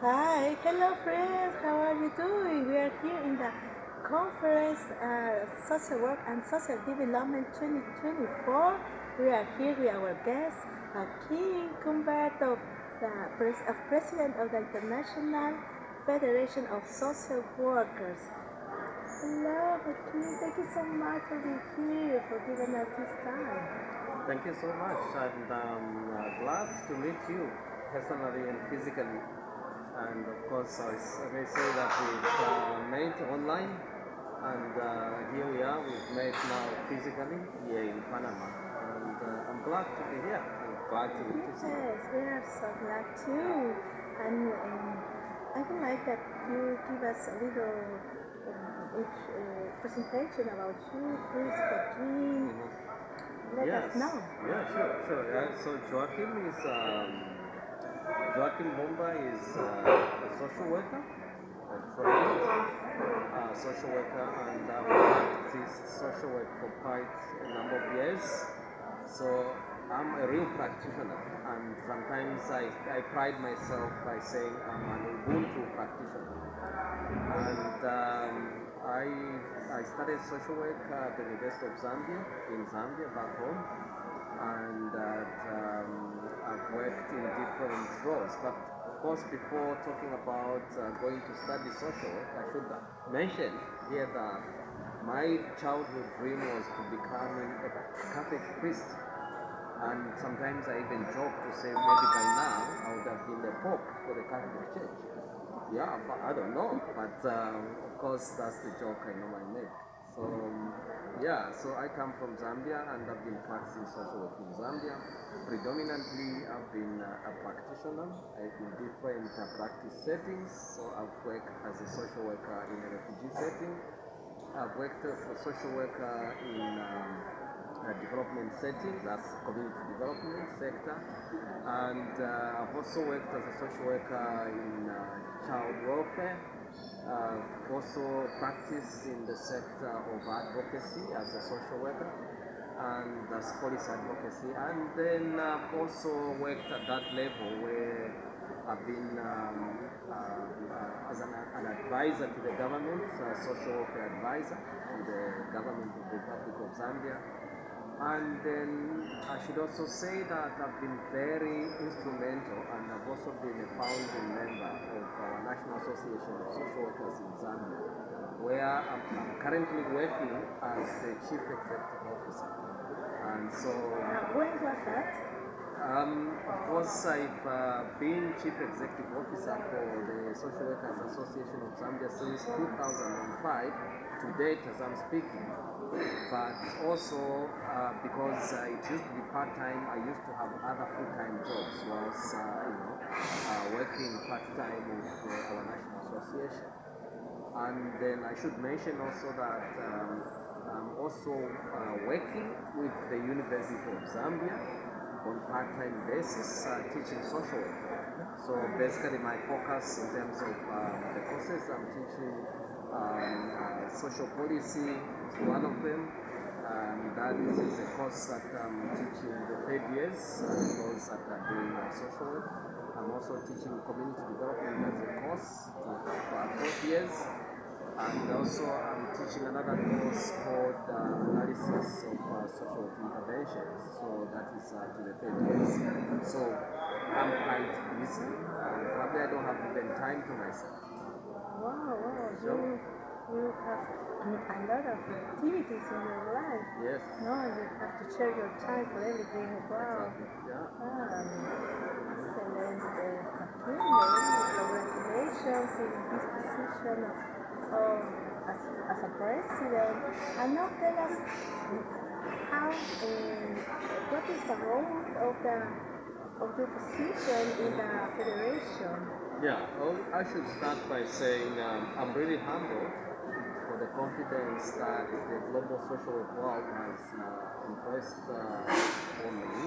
Hi, hello friends, how are you doing? We are here in the conference Social Work and Social Development 2024. We are here with our guest, Joachim Kumberto, the President of the International Federation of Social Workers. Hello, Joachim, thank you so much for being here, for giving us this time. Thank you so much, and I'm glad to meet you personally and physically. And of course, I may say that we've met online, and here we are. We've met now physically here in Panama, and I'm glad to be here. I'm glad to see you. Yes, we are so glad too. And I would like that you give us a little presentation about you, please, Joaquin. Let Yes. us know. Yeah, sure. So Joachim Mumba is a social worker, a trained social worker, and I've practiced social work for quite a number of years. So I'm a real practitioner, and sometimes I pride myself by saying I'm an Ubuntu practitioner. And I studied social work at the University of Zambia, in Zambia, back home, and I've worked in different roles. But of course, before talking about going to study social work, I should mention here that my childhood dream was to becoming a Catholic priest. And sometimes I even joke to say maybe by now I would have been the Pope for the Catholic Church. Yeah, but I don't know. But of course, that's the joke I normally make. So so I come from Zambia and I've been practicing social work in Zambia. Predominantly, I've been a practitioner in different practice settings. So I've worked as a social worker in a refugee setting. I've worked as a social worker in a development setting, that's community development sector, and I've also worked as a social worker in child welfare. I've also practiced in the sector of advocacy as a social worker and as police advocacy, and then I've also worked at that level where I've been as an advisor to the government, social welfare advisor to the government of the Republic of Zambia. And then I should also say that I've been very instrumental, and I've also been a founding member of our National Association of Social Workers in Zambia, where I'm currently working as the Chief Executive Officer. And so, When was that? of course, I've been Chief Executive Officer for the Social Workers Association of Zambia since 2005 to date as I'm speaking. But also because it used to be part-time, I used to have other full-time jobs whilst working part-time with our national association. And then I should mention also that I'm also working with the University of Zambia on part-time basis, teaching social work. So basically my focus in terms of the courses I'm teaching, social policy is one of them. That is a course that I'm teaching the 3rd years, those that are doing social work. I'm also teaching community development as a course for 4th years. And also I'm teaching another course called analysis of social interventions. So that is to the 3rd years. So I'm quite busy. Probably I don't have even time to myself. Wow. So, You have a lot of activities in your life. yes. No, you have to share your time for everything. Wow. Exactly. Yeah. Excellent. Congratulations in this position as a president. And now tell us how, what is the role of your position in the federation? Yeah, well, I should start by saying I'm really humbled for the confidence that the global social work world has impressed on me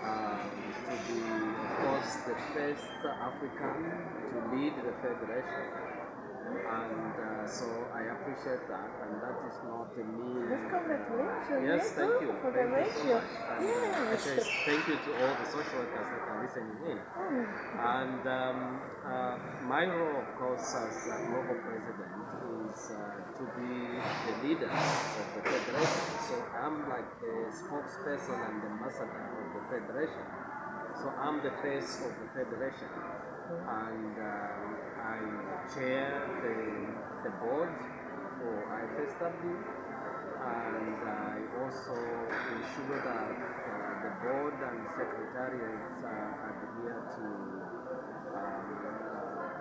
to be, of course, the first African to lead the federation. And so I appreciate that, and that is not a mean. Yes, congratulations. Yes, thank you. For the Thank you so ratio. much. And Yes. it says thank you to all the social workers that are listening in. And my role, of course, as global president is to be the leader of the federation. So I'm like the spokesperson and ambassador of the federation. So I'm the face of the federation, and I chair the board for IFSW, and I also ensure that the board and secretariat adhere to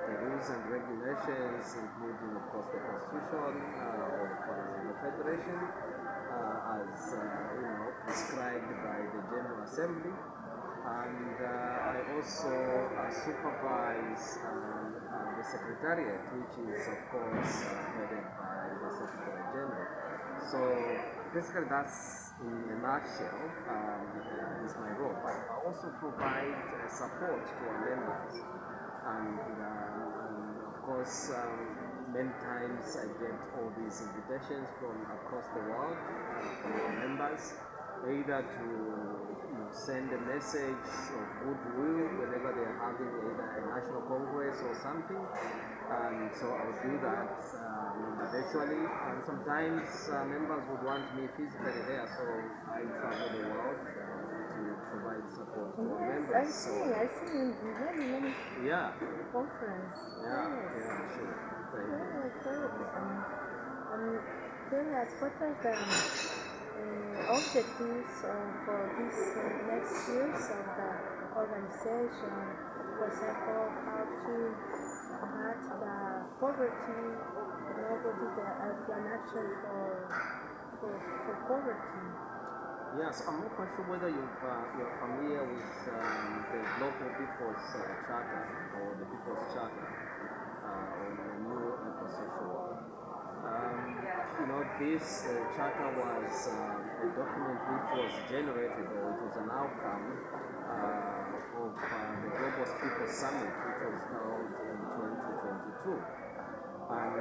the rules and regulations, including, of course, the constitution of the federation, as prescribed by the General Assembly. And I also supervise the secretariat, which is, of course, headed by the Secretary General. So basically, that's in a nutshell is my role. But I also provide support to our members, and of course, many times I get all these invitations from across the world from our members, either to send a message of goodwill whenever they are having either a national congress or something, and so I'll do that virtually. And sometimes members would want me physically there, so I travel the world to provide support to our members. I see in many conference. Yeah, sure. Thank you. Tell us, what are the objectives for these next years of the organization? For example, how to combat the poverty, what is the plan action for poverty? Yes, I'm not quite sure whether you're familiar with the Global People's Charter or the People's Charter on the new eco-social world. This charter was a document which was generated, or it was an outcome of the Global People's Summit, which was held in 2022. And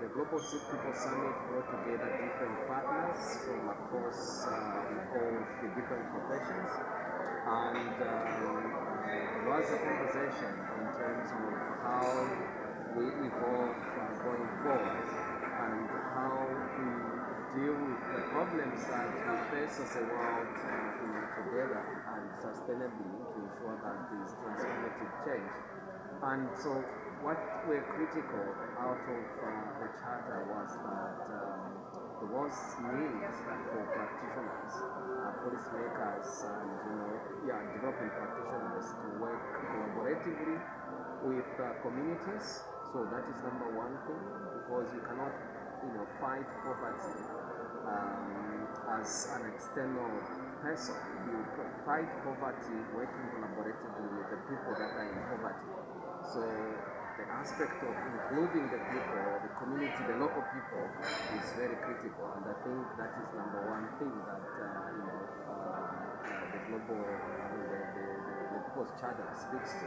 the Global People's Summit brought together different partners from across all the different professions. And there was a conversation in terms of how we evolve going forward and how we deal with the problems that we face as a world together and sustainably to ensure that there is transformative change. And so what we're critical out of the charter was that there was need for practitioners, policymakers, and development practitioners to work collaboratively with communities. So that is number one thing, because you cannot fight poverty as an external person. You fight poverty working collaboratively with the people that are in poverty. So the aspect of including the people, the community, the local people is very critical, and I think that is number one thing that the global, the People's Charter speaks to.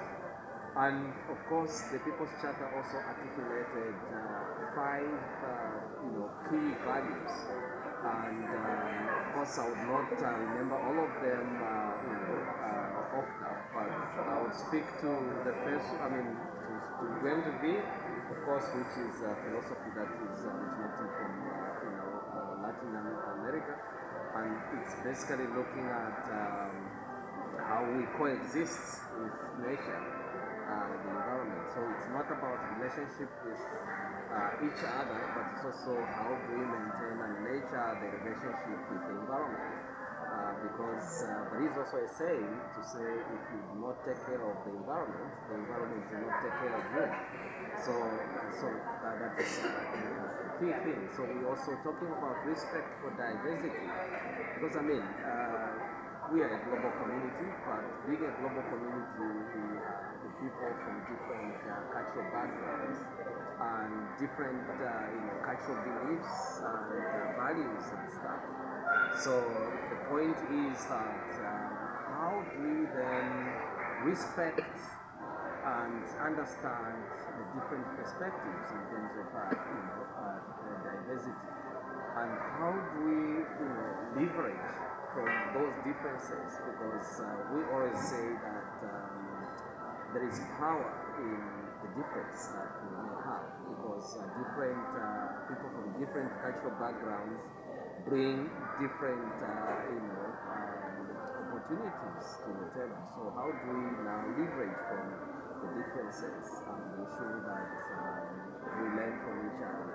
And of course, the People's Charter also articulated 5 key values. And of course, I would not remember all of them off that, but I would speak to the first, to Gwen to be, of course, which is a philosophy that is originating from Latin America, and it's basically looking at how we coexist with nature. The environment. So it's not about relationship with each other, but it's also how do we maintain and nurture the relationship with the environment. Because there is also a saying to say if you do not take care of the environment will not take care of you. So that is a key thing. So we're also talking about respect for diversity, because we are a global community, but being a global community, we have the people from different cultural backgrounds and different cultural beliefs and values and stuff. So the point is that how do we then respect and understand the different perspectives in terms of diversity, and how do we leverage from those differences, because we always say that there is power in the difference that we may have, because different people from different cultural backgrounds bring different opportunities to the table. So how do we now leverage from the differences and ensure that we learn from each other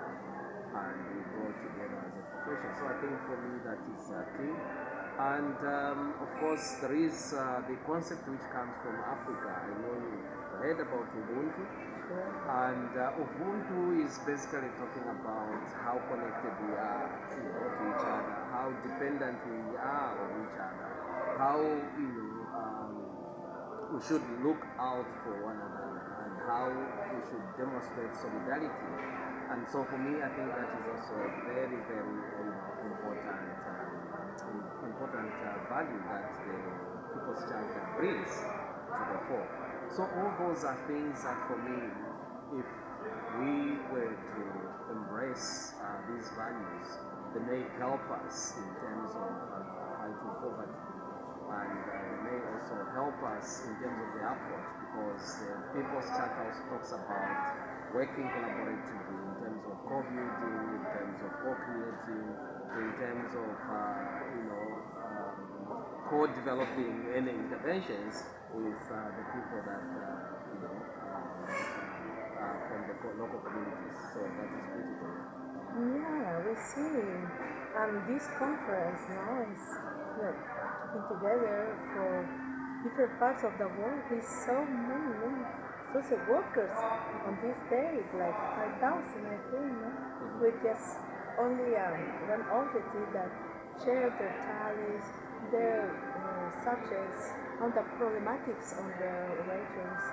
and we go together as a profession? So I think for me that is key. And of course there is the concept which comes from Africa. I know you've heard about Ubuntu. And Ubuntu is basically talking about how connected we are to each other, how dependent we are on each other, how we should look out for one another, and how we should demonstrate solidarity. And so for me, I think that is also a very, very important value that the People's Charter brings to the fore. So all those are things that for me, if we were to embrace these values, they may help us in terms of fighting poverty, and they may also help us in terms of the approach, because the People's Charter also talks about working collaboratively in terms of co-building, in terms of co-creating, in terms of co-developing any interventions with the people that from the local communities. So that is pretty good. Yeah, we see. This conference now is putting together for different parts of the world with so many social workers on these days, like 5,000, I think, with just only one objective, that share their talents, their subjects on the problematics of the regions,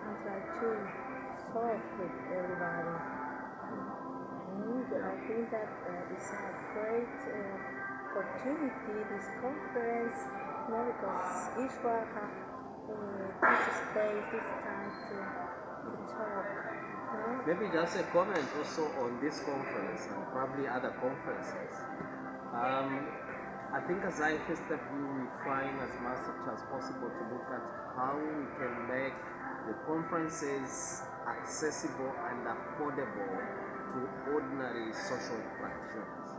and try to solve with everybody. I think that is a great opportunity, this conference, because each one has this space, this time to talk. Maybe just a comment also on this conference and probably other conferences. I think as IFSW we trying as much as possible to look at how we can make the conferences accessible and affordable to ordinary social practitioners,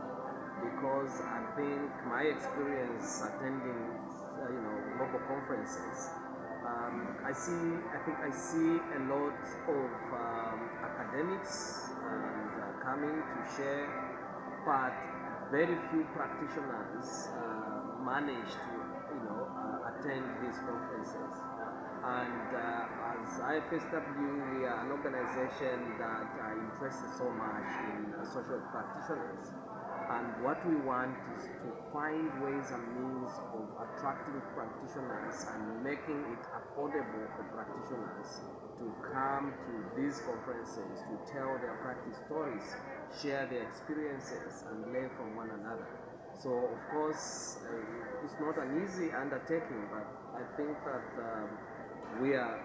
because I think my experience attending global conferences, I see a lot of academics coming to share, but very few practitioners manage to attend these conferences. And as IFSW, we are an organization that are interested so much in social practitioners. And what we want is to find ways and means of attracting practitioners and making it affordable for practitioners to come to these conferences, to tell their practice stories, share their experiences, and learn from one another. So, of course, it's not an easy undertaking, but I think that we are,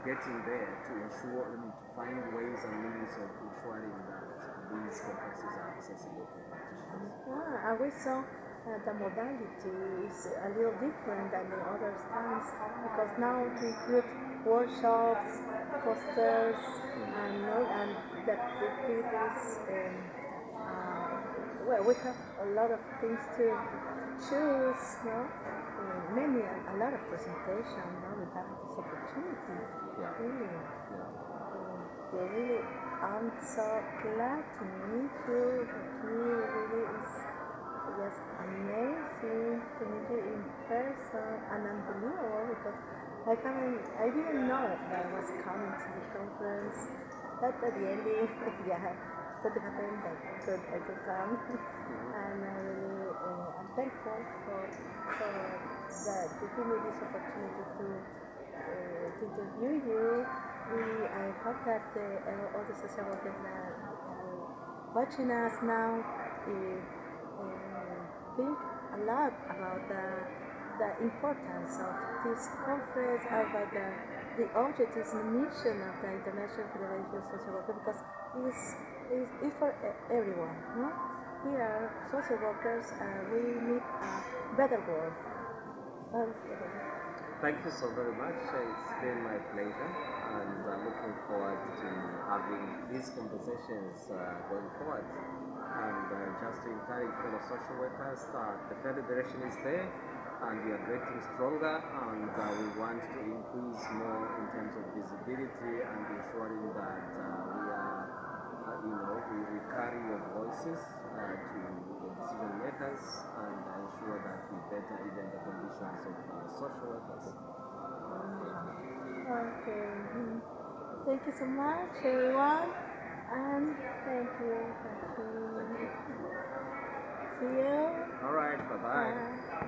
getting there to ensure and to find ways and means of ensuring that these conferences are accessible to practitioners. I we saw the modality is a little different than the other times, because now we include workshops, posters, and the activities. Well, we have a lot of things to choose, a lot of presentation. Now we have this opportunity. Really. Really, I'm so glad to meet you. Really is just amazing to meet you in person, and unbelievable, because I didn't know that I was coming to the conference. But at the end, something happened that I could come, and I really I'm thankful for that you give me this opportunity to interview you. I hope that all the social workers that are watching us now think a lot about the importance of this conference, about the objective and mission of the International Federation of Social Workers, because it's for everyone. No? We are social workers and we need a better world. Thank you so very much. It's been my pleasure, and looking forward to having these conversations going forward. And just to encourage fellow social workers, the Federation is there, and we are getting stronger, and we want to increase more in terms of visibility and ensuring that we are, we carry your voices to the decision makers and ensure that we better even the conditions of social workers. Okay. Thank you so much, everyone, and thank you. See you. All right, bye-bye. Bye.